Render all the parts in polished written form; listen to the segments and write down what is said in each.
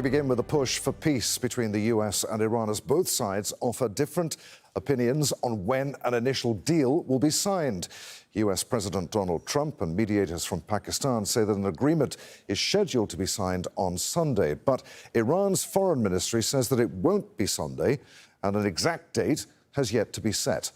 We begin with a push for peace between the US and Iran as both sides offer different opinions on when an initial deal will be signed. US President Donald Trump and mediators from Pakistan say that an agreement is scheduled to be signed on Sunday. But Iran's foreign ministry says that it won't be Sunday and an exact date has yet to be set.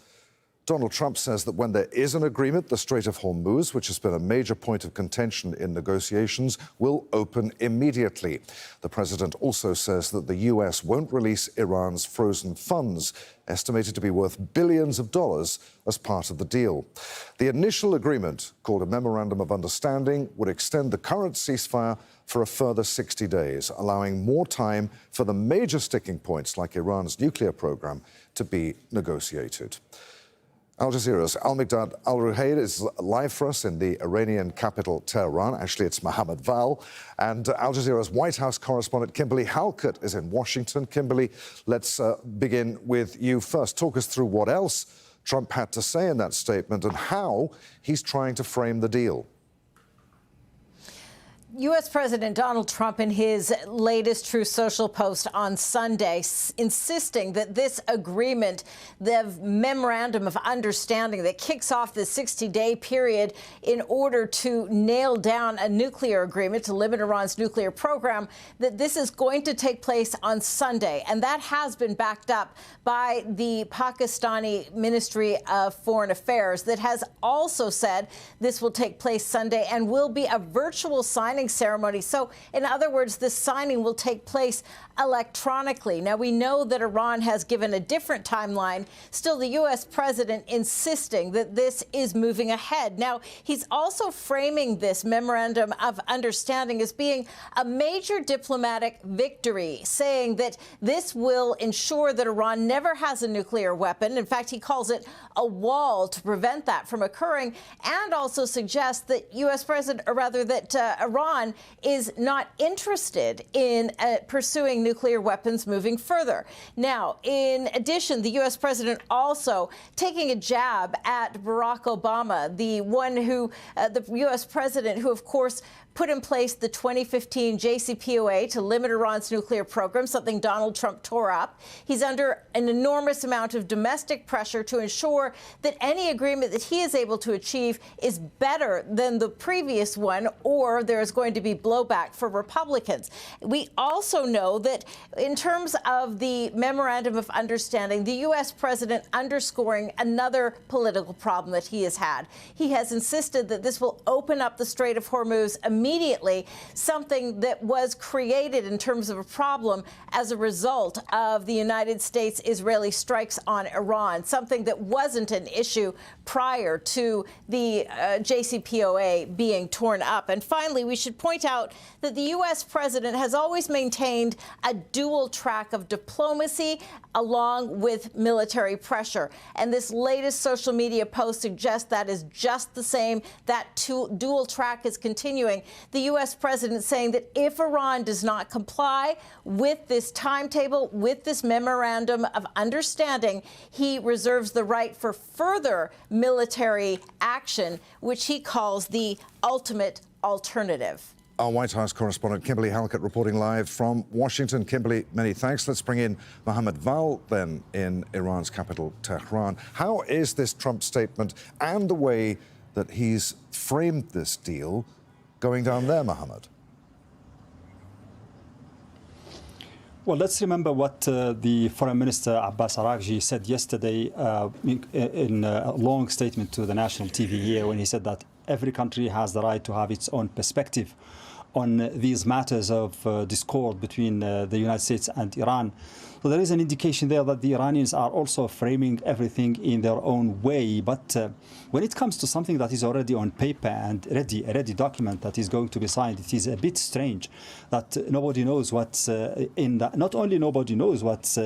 Donald Trump says that when there is an agreement, the Strait of Hormuz, which has been a major point of contention in negotiations, will open immediately. The president also says that the US won't release Iran's frozen funds, estimated to be worth billions of dollars, as part of the deal. The initial agreement, called a memorandum of understanding, would extend the current ceasefire for a further 60 days, allowing more time for the major sticking points like Iran's nuclear program to be negotiated. Al Jazeera's Al-Migdad Al-Ruhayd is live for us in the Iranian capital, Tehran. Actually, it's Mohammed Val. And Al Jazeera's White House correspondent, Kimberly Halkett, is in Washington. Kimberly, let's begin with you first. Talk us through what else Trump had to say in that statement and how he's trying to frame the deal. U.S. President Donald Trump, in his latest Truth Social post on Sunday, insisting that this agreement, the memorandum of understanding that kicks off the 60-day period in order to nail down a nuclear agreement to limit Iran's nuclear program, that this is going to take place on Sunday. And that has been backed up by the Pakistani Ministry of Foreign Affairs, that has also said this will take place Sunday and will be a virtual signing ceremony. So, in other words, the signing will take place electronically. Now, we know that Iran has given a different timeline. Still, the U.S. president insisting that this is moving ahead. Now, he's also framing this memorandum of understanding as being a major diplomatic victory, saying that this will ensure that Iran never has a nuclear weapon. In fact, he calls it a wall to prevent that from occurring, and also suggests that Iran is not interested in pursuing nuclear weapons moving further. Now, in addition, the U.S. president also taking a jab at Barack Obama, the U.S. president who, of course, put in place the 2015 JCPOA to limit Iran's nuclear program, something Donald Trump tore up. He's under an enormous amount of domestic pressure to ensure that any agreement that he is able to achieve is better than the previous one, or there is going to be blowback for Republicans. We also know that in terms of the memorandum of understanding, the U.S. president underscoring another political problem that he has had. He has insisted that this will open up the Strait of Hormuz immediately, something that was created in terms of a problem as a result of the United States-Israeli strikes on Iran, something that wasn't an issue prior to the JCPOA being torn up. And finally, we should point out that the U.S. president has always maintained a dual track of diplomacy along with military pressure. And this latest social media post suggests that is just the same. That dual track is continuing. The U.S. president saying that if Iran does not comply with this timetable, with this memorandum of understanding, he reserves the right for further military action, which he calls the ultimate alternative. Our White House correspondent, Kimberly Halkett, reporting live from Washington. Kimberly, many thanks. Let's bring in Mohammed Val, then, in Iran's capital, Tehran. How is this Trump statement and the way that he's framed this deal going down there, Mohammed? Well, let's remember what the Foreign Minister Abbas Araghchi said yesterday in a long statement to the national TV here, when he said that every country has the right to have its own perspective on these matters of discord between the United States and Iran. So there is an indication there that the Iranians are also framing everything in their own way. But when it comes to something that is already on paper and a ready document that is going to be signed, it is a bit strange that nobody knows what's in that. Not only nobody knows what's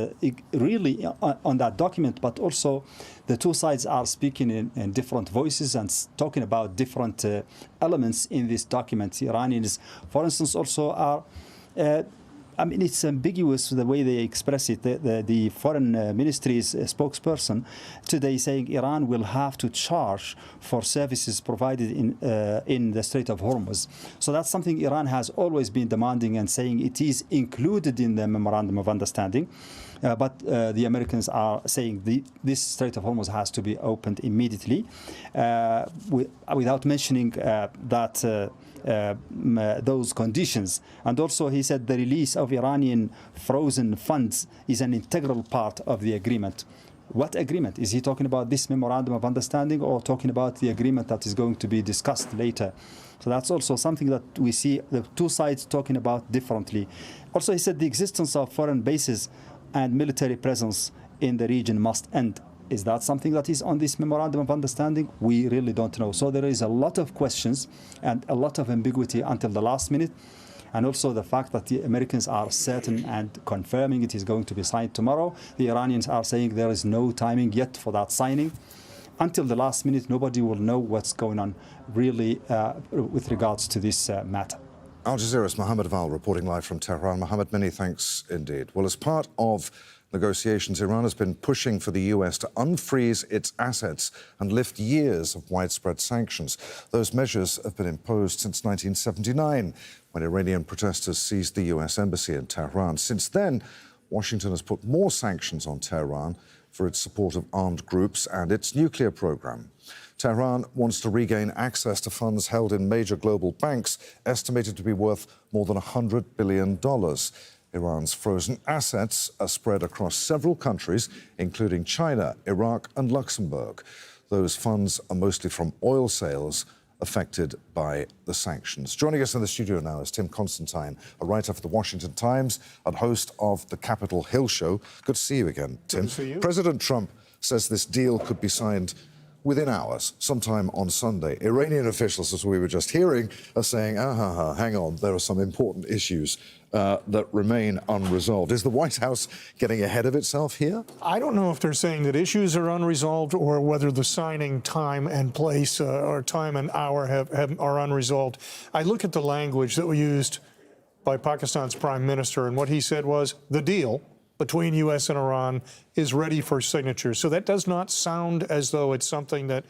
really on that document, but also the two sides are speaking in different voices and talking about different elements in this document. The Iranians, for instance, also are I mean, it's ambiguous the way they express it. The foreign ministry's spokesperson today saying Iran will have to charge for services provided in the Strait of Hormuz. So that's something Iran has always been demanding and saying it is included in the memorandum of understanding. But the Americans are saying this Strait of Hormuz has to be opened immediately, without mentioning those conditions. And also he said the release of Iranian frozen funds is an integral part of the agreement. What agreement? Is he talking about this memorandum of understanding or talking about the agreement that is going to be discussed later? So that's also something that we see the two sides talking about differently. Also, he said the existence of foreign bases and military presence in the region must end. Is that something that is on this memorandum of understanding? We really don't know. So there is a lot of questions and a lot of ambiguity until the last minute. And also the fact that the Americans are certain and confirming it is going to be signed tomorrow. The Iranians are saying there is no timing yet for that signing. Until the last minute, nobody will know what's going on really with regards to this matter. Al Jazeera's Mohammed Val reporting live from Tehran. Mohammed, many thanks indeed. Well, as part of negotiations, Iran has been pushing for the US to unfreeze its assets and lift years of widespread sanctions. Those measures have been imposed since 1979, when Iranian protesters seized the US embassy in Tehran. Since then, Washington has put more sanctions on Tehran for its support of armed groups and its nuclear program. Tehran wants to regain access to funds held in major global banks, estimated to be worth more than $100 billion. Iran's frozen assets are spread across several countries, including China, Iraq and Luxembourg. Those funds are mostly from oil sales affected by the sanctions. Joining us in the studio now is Tim Constantine, a writer for the Washington Times and host of the Capitol Hill Show. Good to see you again, Tim. Good to see you. President Trump says this deal could be signed within hours, sometime on Sunday. Iranian officials, as we were just hearing, are saying, hang on, there are some important issues that remain unresolved. Is the White House getting ahead of itself here? I don't know if they're saying that issues are unresolved or whether the signing time and place or time and hour are unresolved. I look at the language that was used by Pakistan's prime minister, and what he said was the deal between U.S. and Iran is ready for signature. So that does not sound as though it's something that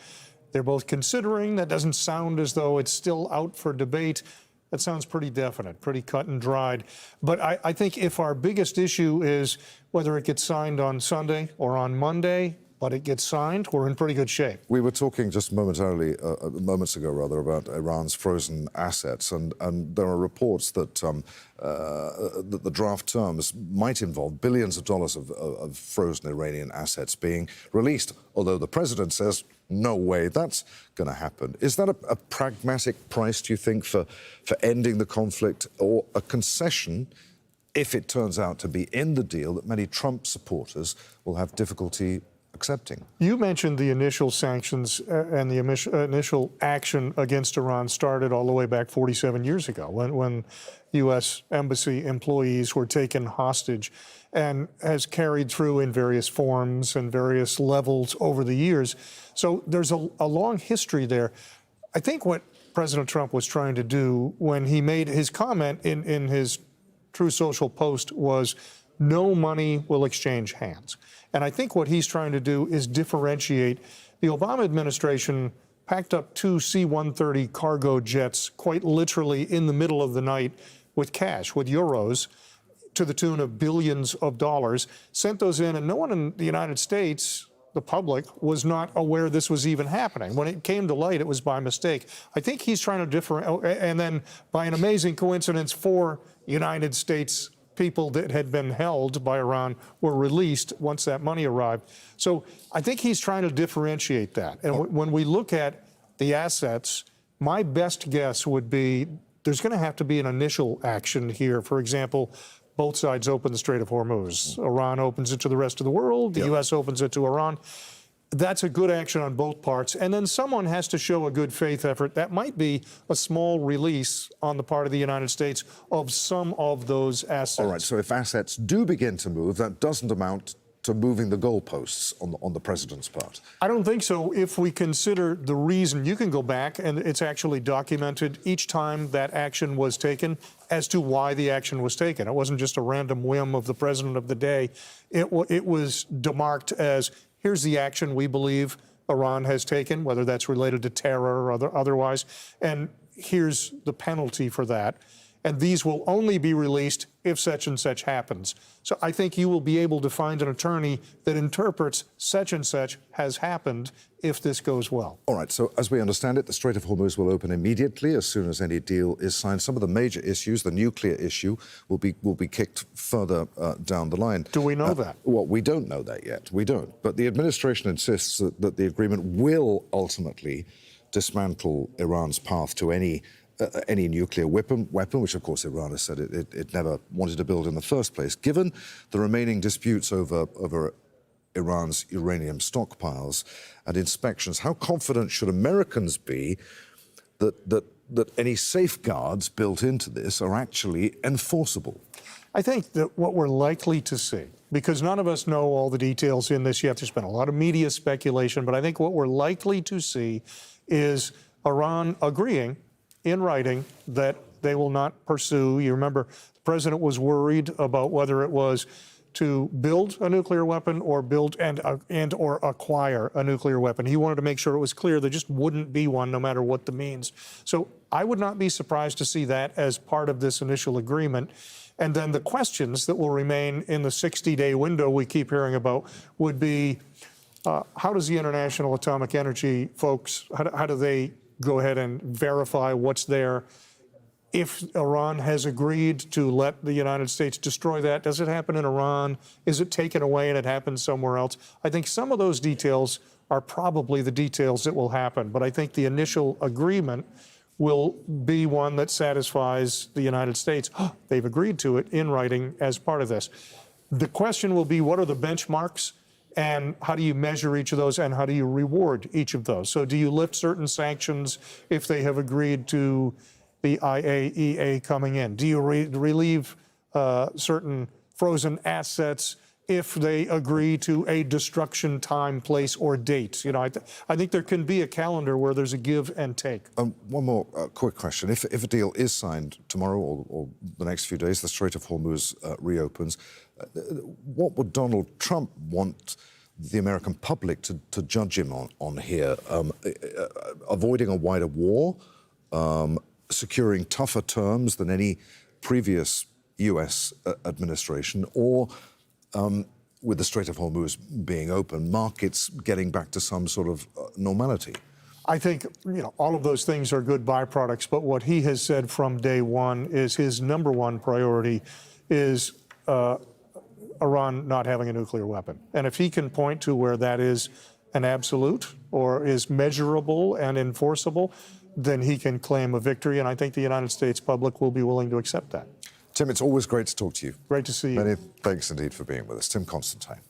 they're both considering. That doesn't sound as though it's still out for debate. That sounds pretty definite, pretty cut and dried. But I think if our biggest issue is whether it gets signed on Sunday or on Monday, but it gets signed, we're in pretty good shape. We were talking just moments ago, about Iran's frozen assets, and there are reports that that the draft terms might involve billions of dollars of frozen Iranian assets being released, although the president says, no way that's going to happen. Is that a pragmatic price, do you think, for ending the conflict, or a concession, if it turns out to be in the deal, that many Trump supporters will have difficulty accepting? You mentioned the initial sanctions and the initial action against Iran started all the way back 47 years ago when U.S. embassy employees were taken hostage, and has carried through in various forms and various levels over the years. So there's a long history there. I think what President Trump was trying to do when he made his comment in his True Social post was, no money will exchange hands. And I think what he's trying to do is differentiate. The Obama administration packed up two C-130 cargo jets quite literally in the middle of the night with cash, with euros, to the tune of billions of dollars, sent those in, and no one in the United States, the public, was not aware this was even happening. When it came to light, it was by mistake. I think he's trying to differentiate, and then by an amazing coincidence, 4 United States people that had been held by Iran were released once that money arrived. So I think he's trying to differentiate that. And when we look at the assets, my best guess would be there's going to have to be an initial action here. For example, both sides open the Strait of Hormuz. Iran opens it to the rest of the world. The U.S. opens it to Iran. That's a good action on both parts. And then someone has to show a good faith effort. That might be a small release on the part of the United States of some of those assets. All right, so if assets do begin to move, that doesn't amount to moving the goalposts on the president's part? I don't think so. If we consider the reason, you can go back and it's actually documented each time that action was taken as to why the action was taken. It wasn't just a random whim of the president of the day. It was demarked as, here's the action we believe Iran has taken, whether that's related to terror or otherwise, and here's the penalty for that. And these will only be released if such and such happens. So I think you will be able to find an attorney that interprets such and such has happened if this goes well. All right, so as we understand it, the Strait of Hormuz will open immediately as soon as any deal is signed. Some of the major issues, the nuclear issue, will be kicked further down the line. Do we know that? Well, we don't know that yet. We don't. But the administration insists that the agreement will ultimately dismantle Iran's path to any nuclear weapon, which of course Iran has said it never wanted to build in the first place. Given the remaining disputes over Iran's uranium stockpiles and inspections, how confident should Americans be that any safeguards built into this are actually enforceable? I think that what we're likely to see, because none of us know all the details in this yet, there's been a lot of media speculation, but I think what we're likely to see is Iran agreeing in writing that they will not pursue. You remember, the president was worried about whether it was to build a nuclear weapon or build and or acquire a nuclear weapon. He wanted to make sure it was clear there just wouldn't be one, no matter what the means. So I would not be surprised to see that as part of this initial agreement. And then the questions that will remain in the 60-day window we keep hearing about would be, how does the International Atomic Energy folks, how do they go ahead and verify what's there? If Iran has agreed to let the United States destroy that, does it happen in Iran? Is it taken away and it happens somewhere else? I think some of those details are probably the details that will happen. But I think the initial agreement will be one that satisfies the United States. They've agreed to it in writing as part of this. The question will be, what are the benchmarks? And how do you measure each of those, and how do you reward each of those? So do you lift certain sanctions if they have agreed to the IAEA coming in? Do you relieve certain frozen assets if they agree to a destruction time, place, or date? You know, I think there can be a calendar where there's a give and take. One more quick question. If a deal is signed tomorrow or the next few days, the Strait of Hormuz reopens, what would Donald Trump want the American public to judge him on here? Avoiding a wider war, securing tougher terms than any previous U.S. administration, or with the Strait of Hormuz being open, markets getting back to some sort of normality? I think, you know, all of those things are good byproducts, but what he has said from day one is his number one priority is Iran not having a nuclear weapon. And if he can point to where that is an absolute or is measurable and enforceable, then he can claim a victory. And I think the United States public will be willing to accept that. Tim, it's always great to talk to you. Great to see you. Many thanks indeed for being with us. Tim Constantine.